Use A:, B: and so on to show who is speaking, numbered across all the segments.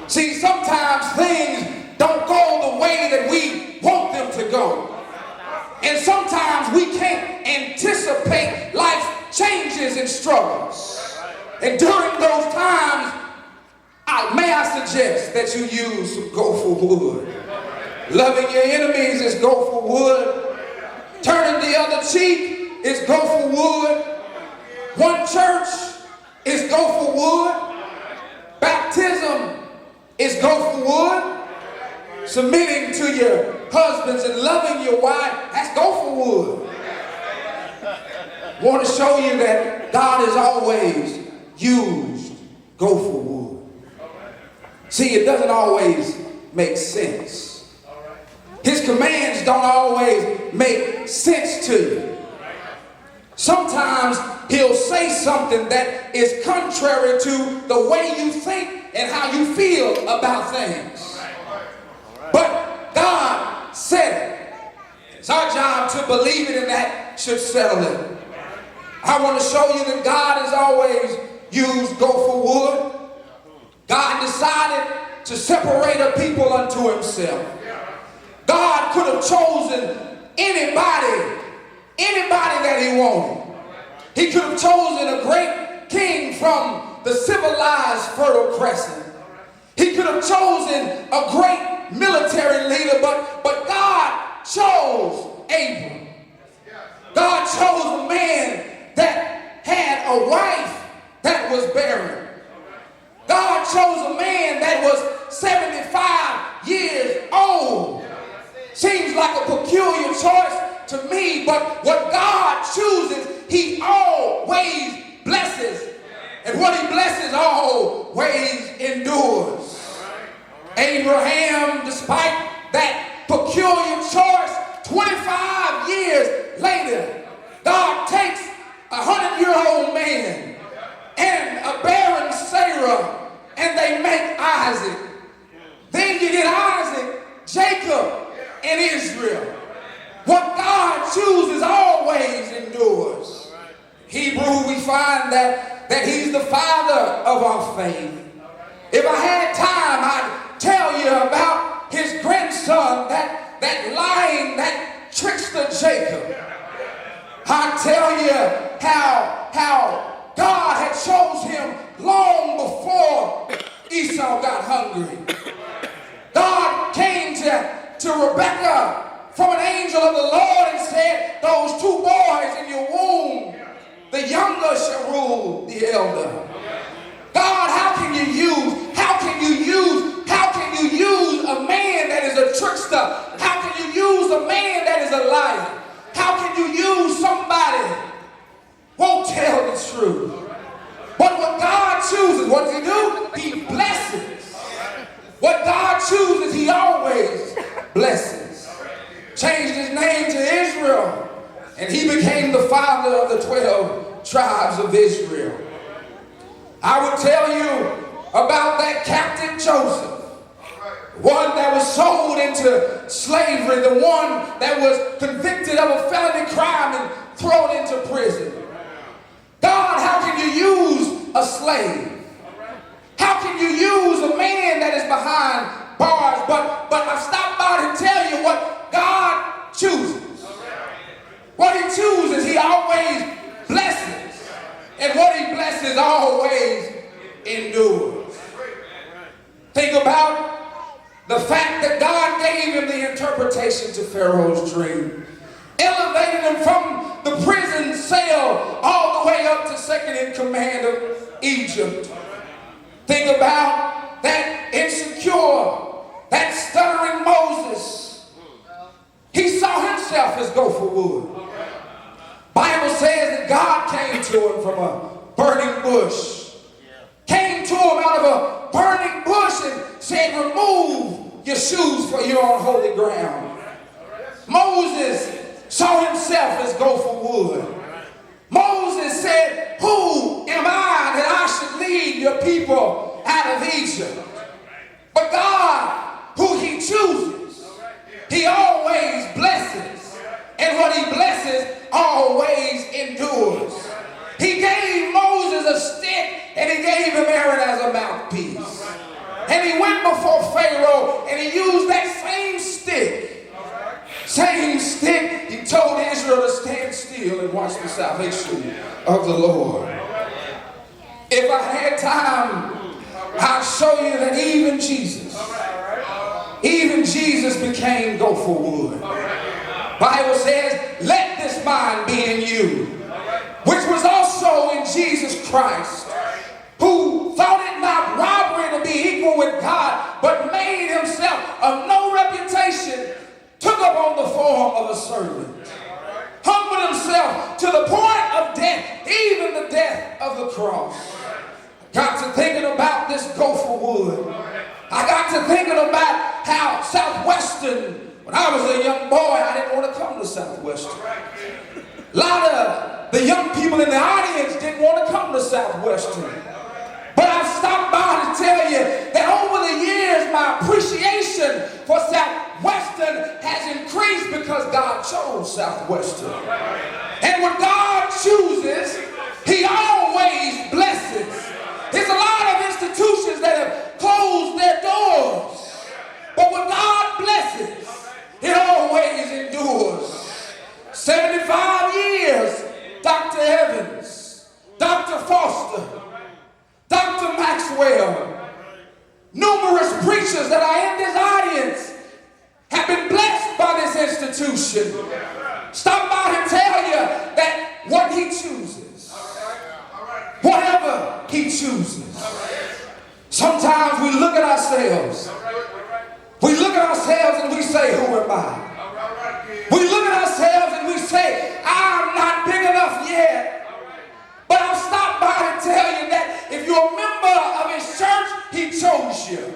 A: See, sometimes things don't go the way that we want them to go. And sometimes we can't anticipate life's changes and struggles. And during those times, may I suggest that you use some Gopher wood. Loving your enemies is Gopher wood. Turning the other cheek is Gopher wood. One church is Gopher wood. Baptism is Gopher wood. Submitting to your husbands and loving your wife, that's Gopher wood. Want to show you that God has always used Gopher wood. See, it doesn't always make sense. His commands don't always make sense to you. Sometimes he'll say something that is contrary to the way you think and how you feel about things. But God said it. It's our job to believe it, and that should settle it. I want to show you that God has always used Gopher wood. God decided to separate a people unto himself. God could have chosen anybody that he wanted. He could have chosen a great king from the civilized Fertile Crescent. He could have chosen a great military leader, but God chose Abram. God chose a man that had a wife that was barren. God chose a man that was 75 years old. Seems like a peculiar choice to me, but what God chooses, he always blesses. And what he blesses always endures. Abraham, despite that peculiar choice, 25 years later, God takes a 100-year-old man and a barren Sarah, and they make Isaac. Then you get Isaac, Jacob, and Israel. What God chooses always endures. Hebrew, we find that he's the father of our faith. If I had time, I'd tell you about his grandson, that lying, that trickster Jacob. I'd tell you how God had chose him long before Esau got hungry. God came to Rebekah from an angel of the Lord and said, those two boys in your womb, the younger shall rule the elder. God, how can you use a man that is a trickster? How can you use a man that is a liar? How can you use somebody won't tell the truth? But what God chooses, what does he do? He blesses. What God chooses, he always blesses. Changed his name to Israel, and he became the father of the 12 tribes of Israel. I would tell you about that captain Joseph, one that was sold into slavery, the one that was convicted of a felony crime and thrown into prison. God, how can you use a slave? How can you use a man that is behind bars? But I've stopped by to tell you what God chooses. What he chooses, he always blesses. And what he blesses always endures. Think about the fact that God gave him the interpretation to Pharaoh's dream. Elevated him from the prison cell all the way up to second in command of Egypt. Think about that insecure, that stuttering Moses. He saw himself as Gopher wood. Bible says that God came to him from a burning bush. Came to him out of a burning bush and said, remove your shoes for you're on holy ground. Moses saw himself as Gopher wood. Moses said, who am I that I should lead your people out of Egypt? But God, who he chooses, he always blesses. And what he blesses always endures. He gave Moses a stick and he gave him Aaron as a mouthpiece. And he went went before Pharaoh and he used that same stick. Same stick, he told Israel to stand still and watch the salvation of the Lord. If I had time, I'll show you that even Jesus became gopher wood. Bible says, let this mind be in you, which was also in Jesus Christ, who thought it not robbery to be equal with God, but made himself of no reputation, took up on the form of a servant, humbled himself to the point of death, even the death of the cross. Got to thinking about this gopher wood. I got to thinking about how Southwestern, when I was a young boy, I didn't want to come to Southwestern. A lot of the young people in the audience didn't want to come to Southwestern. But I've stopped by to tell you that over the years, my appreciation for Southwestern has increased because God chose Southwestern. And when God chooses, he always blesses. There's a lot of institutions that have closed their doors. But when God blesses, it always endures. 75 years, Dr. Evans, Dr. Foster, Dr. Maxwell, numerous preachers that are in this audience have been blessed by this institution. Stop by and tell you that what he chooses, whatever he chooses. Sometimes we look at ourselves. We look at ourselves and we say, who am I? We look at ourselves and we say, I'm not big enough yet. But I'll stop by and tell you that if you're a member of his church, he chose you.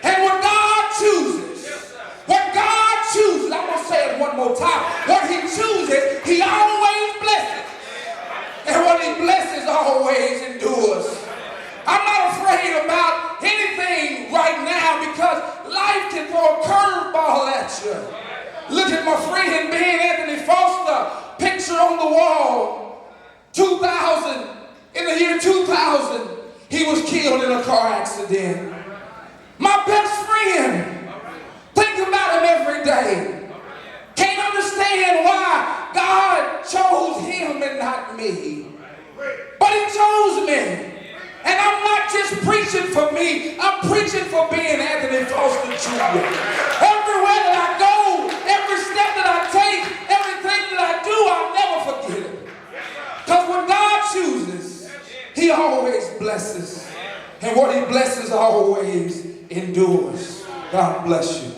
A: And when God chooses, I'm going to say it one more time. What he chooses, he always blesses. And what he blesses always endures. I'm not afraid about anything right now because life can throw a curveball at you. Look at my friend Ben Anthony Foster, picture on the wall. 2000, in the year 2000, he was killed in a car accident. My best friend, think about him every day. Can't understand why God chose him and not me. But he chose me. And I'm not just preaching for me, I'm preaching for Ben Anthony Foster Jr. Everywhere that I go, every step that I take, everything that I do, I'll never forget it. Because when God chooses, he always blesses. And what he blesses always endures. God bless you.